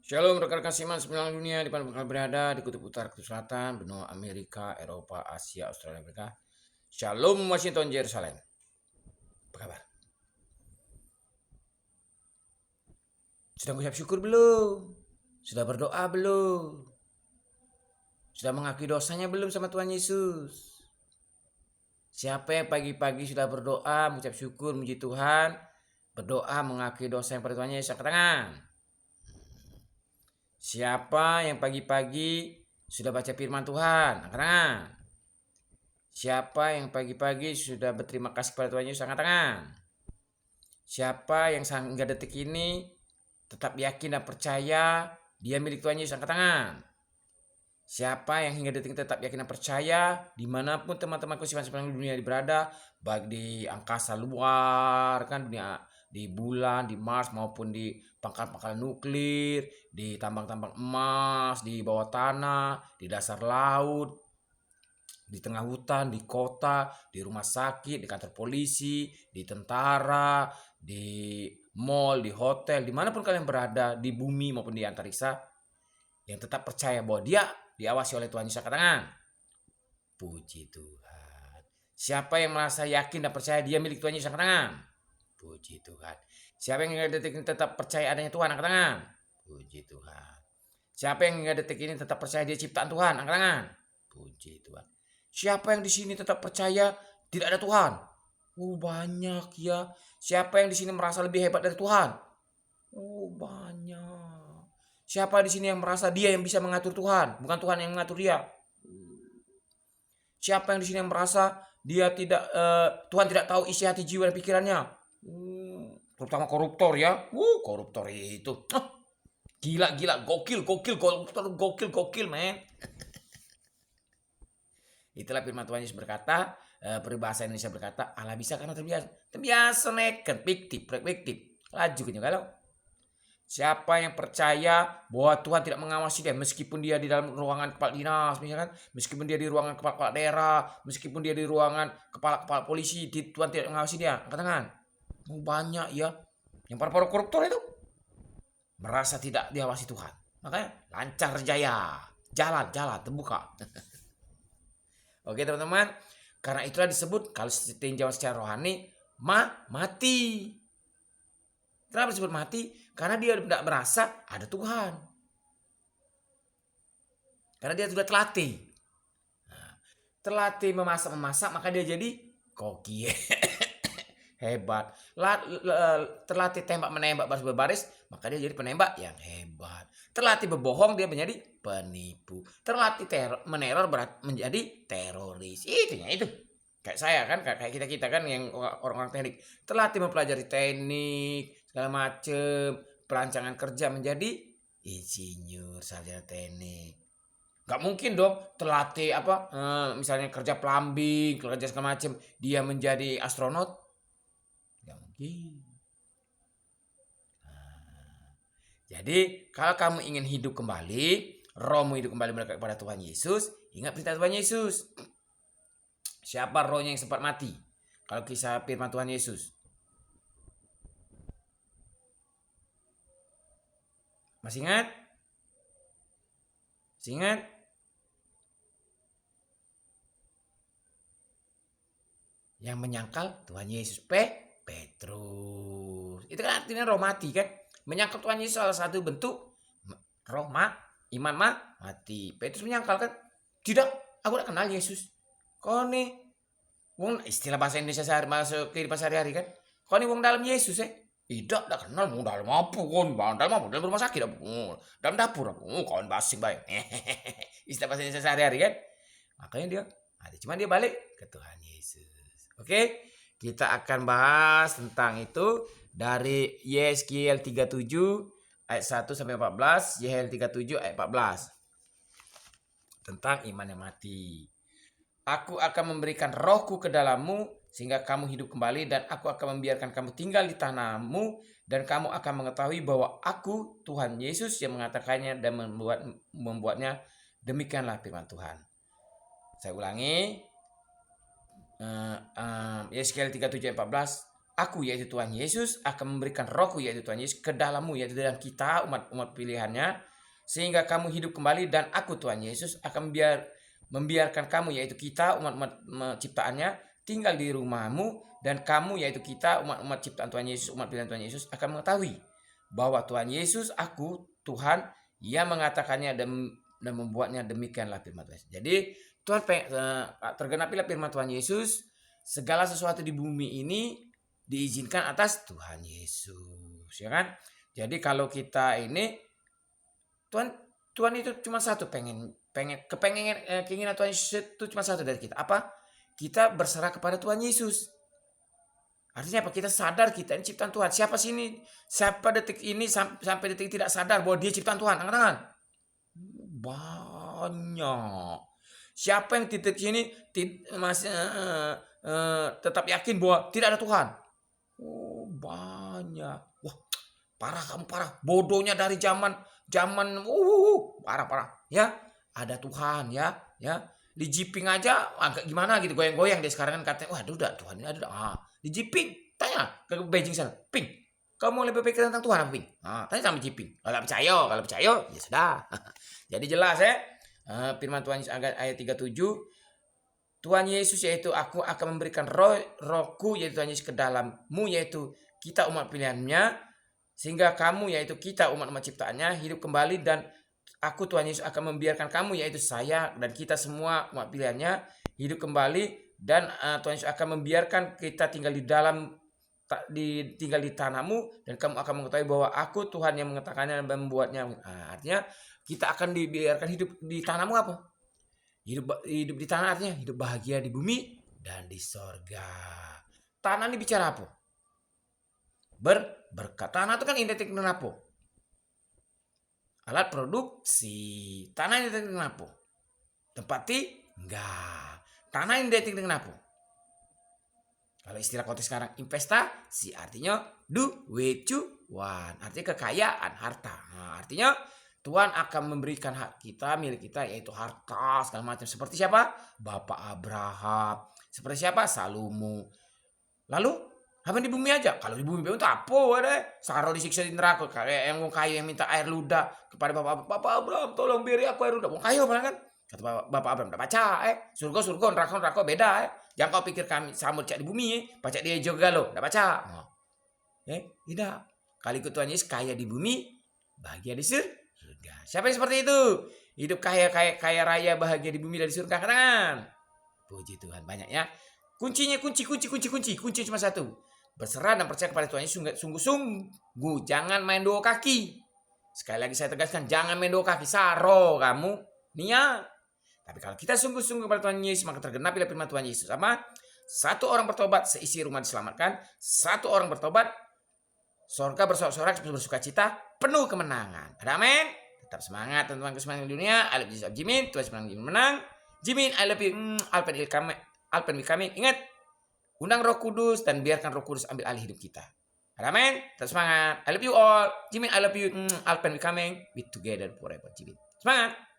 Shalom rekan-rekan Siman sepenjuru dunia di mana kalian berada, di kutub utara, kutub selatan, benua Amerika, Eropa, Asia, Australia, Amerika. Shalom Washington, Yerusalem. Apa kabar? Sudah mengucap syukur belum? Sudah berdoa belum? Sudah mengakui dosanya belum sama Tuhan Yesus? Siapa yang pagi-pagi sudah berdoa, mengucap syukur, memuji Tuhan, berdoa mengakui dosa yang pada Tuhan Yesus, angkat tangan. Siapa yang pagi-pagi sudah baca firman Tuhan, angkat tangan. Siapa yang pagi-pagi sudah berterima kasih kepada Tuhan Yesus, angkat tangan. Siapa yang hingga detik ini tetap yakin dan percaya dia milik Tuhan Yesus, angkat tangan. Siapa yang hingga detik ini tetap yakin dan percaya dimanapun teman-temanku sepanjang dunia berada, baik di angkasa luar, kan dunia, di bulan, di Mars maupun di pangkal-pangkal nuklir, di tambang-tambang emas, di bawah tanah, di dasar laut, di tengah hutan, di kota, di rumah sakit, di kantor polisi, di tentara, di mall, di hotel, dimanapun kalian berada, di bumi maupun di antariksa, yang tetap percaya bahwa dia diawasi oleh Tuhan Yesus, angkat tangan. Puji Tuhan. Siapa yang merasa yakin dan percaya dia milik Tuhan Yesus, angkat tangan. Puji Tuhan. Siapa yang hingga detik ini tetap percaya adanya Tuhan, angkat tangan. Puji Tuhan. Siapa yang hingga detik ini tetap percaya dia ciptaan Tuhan, angkat tangan. Puji Tuhan. Siapa yang di sini tetap percaya tidak ada Tuhan? Oh, banyak ya. Siapa yang di sini merasa lebih hebat dari Tuhan? Oh, banyak. Siapa di sini yang merasa dia yang bisa mengatur Tuhan, bukan Tuhan yang mengatur dia? Siapa yang di sini yang merasa dia tidak Tuhan tidak tahu isi hati jiwa dan pikirannya? Terutama koruptor ya. Koruptor itu. Gila, gokil, koruptor, gokil, men. Itulah firman Tuhan Yesus berkata, peribahasa Indonesia berkata, Allah bisa karena terbiasa. Terbiasa nekat, fiktif. Laju kan kalau. Siapa yang percaya bahwa Tuhan tidak mengawasi dia meskipun dia di dalam ruangan kepala dinas misalkan, meskipun dia di ruangan kepala daerah, meskipun dia di ruangan kepala polisi, Tuhan tidak mengawasi dia. Angkat tangan. Banyak ya. Yang para koruptor itu merasa tidak diawasi Tuhan. Makanya lancar jaya. Jalan terbuka. Oke teman-teman. Karena itulah disebut kalau tinjauan secara rohani mati. Kenapa disebut mati? Karena dia tidak merasa ada Tuhan. Karena dia sudah terlatih. Terlatih memasak, maka dia jadi koki. Hebat. Terlatih menembak baris berbaris, maka dia jadi penembak yang hebat. Terlatih berbohong, dia menjadi penipu. Terlatih meneror menjadi teroris. Itu. Kayak saya kan, kayak kita kan yang orang-orang teknik. Terlatih mempelajari teknik, segala macem, perancangan kerja menjadi insinyur, sarjana teknik. Gak mungkin dong terlatih misalnya kerja plumbing, kerja segala macem, dia menjadi astronot. Gak mungkin. Jadi kalau kamu ingin hidup kembali, rohmu hidup kembali kepada Tuhan Yesus, ingat perintah Tuhan Yesus. Siapa rohnya yang sempat mati? Kalau kisah firman Tuhan Yesus. Masih ingat? Yang menyangkal Tuhan Yesus. Petrus. Itu kan artinya roh mati kan? Menyangkal Tuhan Yesus salah satu bentuk roh iman mati. Petrus menyangkal kan? Tidak, aku tidak kenal Yesus. Kau nih wong istilah bahasa Indonesia masuk kehidupan sehari-hari kan. Kau nih wong dalam Yesus tidak kenal wong dalam apa kon? Dalam apa? Dalam rumah sakit apa? Dalam dapur apa? Kawan basing baik. Istilah bahasa Indonesia sehari-hari kan. Makanya dia cuma dia balik ke Tuhan Yesus. Oke, kita akan bahas tentang itu dari Yeskiel 37 ayat 1 sampai 14, Yeskiel 37 ayat 14. Tentang iman yang mati. Aku akan memberikan rohku ke dalammu sehingga kamu hidup kembali, dan aku akan membiarkan kamu tinggal di tanahmu, dan kamu akan mengetahui bahwa aku Tuhan Yesus yang mengatakannya dan membuatnya. Demikianlah firman Tuhan. Saya ulangi. Yeskiel 37 ayat 14. aku yaitu Tuhan Yesus akan memberikan rohku yaitu Tuhan Yesus ke dalammu yaitu dalam kita umat pilihannya, sehingga kamu hidup kembali, dan aku Tuhan Yesus akan membiarkan kamu yaitu kita umat ciptaannya tinggal di rumahmu, dan kamu yaitu kita umat ciptaan Tuhan Yesus, umat pilihan Tuhan Yesus akan mengetahui bahwa Tuhan Yesus aku Tuhan yang mengatakannya dan membuatnya, demikianlah firman Tuhan. Jadi Tuhan tergenapilah firman Tuhan Yesus, segala sesuatu di bumi ini diizinkan atas Tuhan Yesus, ya kan? Jadi kalau kita ini Tuhan itu cuma satu, keinginan Tuhan Yesus itu cuma satu dari kita. Apa? Kita berserah kepada Tuhan Yesus. Artinya apa? Kita sadar kita ini ciptaan Tuhan. Siapa sih ini? Siapa detik ini sampai detik tidak sadar bahwa dia ciptaan Tuhan? Angkat tangan. Banyak. Siapa yang titik sini masih tetap yakin bahwa tidak ada Tuhan? Oh, banyak. Wah, parah kamu, parah. Bodohnya dari zaman parah. Ya, ada Tuhan ya. Di Jiping aja agak gimana gitu, goyang-goyang deh sekarang kan katanya, waduh udah Tuhan ini ada. Di Jiping tanya ke Beijing sana, Ping, kamu lebih pikir tentang Tuhan apa, Ping? Tanya sama Jiping. Kalau percaya ya sudah. Jadi jelas ya. Firman Tuhan Yesus ayat 37, Tuhan Yesus yaitu aku akan memberikan rohku yaitu Tuhan Yesus ke dalammu yaitu kita umat pilihannya, sehingga kamu yaitu kita umat ciptaannya hidup kembali, dan aku Tuhan Yesus akan membiarkan kamu yaitu saya dan kita semua umat pilihannya hidup kembali, dan Tuhan Yesus akan membiarkan kita tinggal di tanahmu, dan kamu akan mengetahui bahwa aku Tuhan yang mengatakannya dan membuatnya. Artinya kita akan dibiarkan hidup di tanahmu apa? Hidup di tanah artinya hidup bahagia di bumi dan di sorga. Tanah ini bicara apa? Berkat. Tanah itu kan identik dengan apa? Alat produksi. Tanah identik dengan apa? Tempati? Enggak. Tanah identik dengan apa? Kalau istilah konteks sekarang investasi, artinya duit cuan, artinya kekayaan, harta. Artinya Tuhan akan memberikan hak kita, milik kita, yaitu harta segala macam. Seperti siapa? Bapak Abraham. Seperti siapa? Salomo. Lalu apa di bumi aja? Kalau di bumi itu apa deh? Sarol disiksa di neraka, kayak yang kaya yang minta air ludah kepada Bapak Abraham, tolong beri aku air ludah. Mau kaya apa kan? Kata Bapak Abraham, udah baca surga, neraka beda Jangan kau pikir kami sama cak di bumi baca dia juga lo, udah baca. Tidak. Kali ikut Tuhan Yesus kaya di bumi, bahagia di surga. Siapa yang seperti itu? Hidup kaya raya, bahagia di bumi dan di surga kan? Puji Tuhan, banyak ya. Kuncinya kunci cuma satu. Berserah dan percaya kepada Tuhan Yesus sungguh-sungguh. Jangan main dua kaki. Sekali lagi saya tegaskan, jangan main dua kaki. Saro kamu niat. Tapi kalau kita sungguh-sungguh kepada Tuhan Yesus, maka tergenapilah firman Tuhan Yesus. Apa? Satu orang bertobat, seisi rumah diselamatkan. Satu orang bertobat, sorga bersorak-sorak, bersuka cita, penuh kemenangan. Ada amin? Tetap semangat teman-teman kesemangat di dunia. I love you, Jimin. Tuhan senang Jimin menang. Jimin, I love you. Alpen Wilkame. Ingat, undang Roh Kudus dan biarkan Roh Kudus ambil alih hidup kita. Ada amin? Tetap semangat. I love you all. Jimin, I love you. Alpen Wilkame. We together forever, Jimin. Semangat!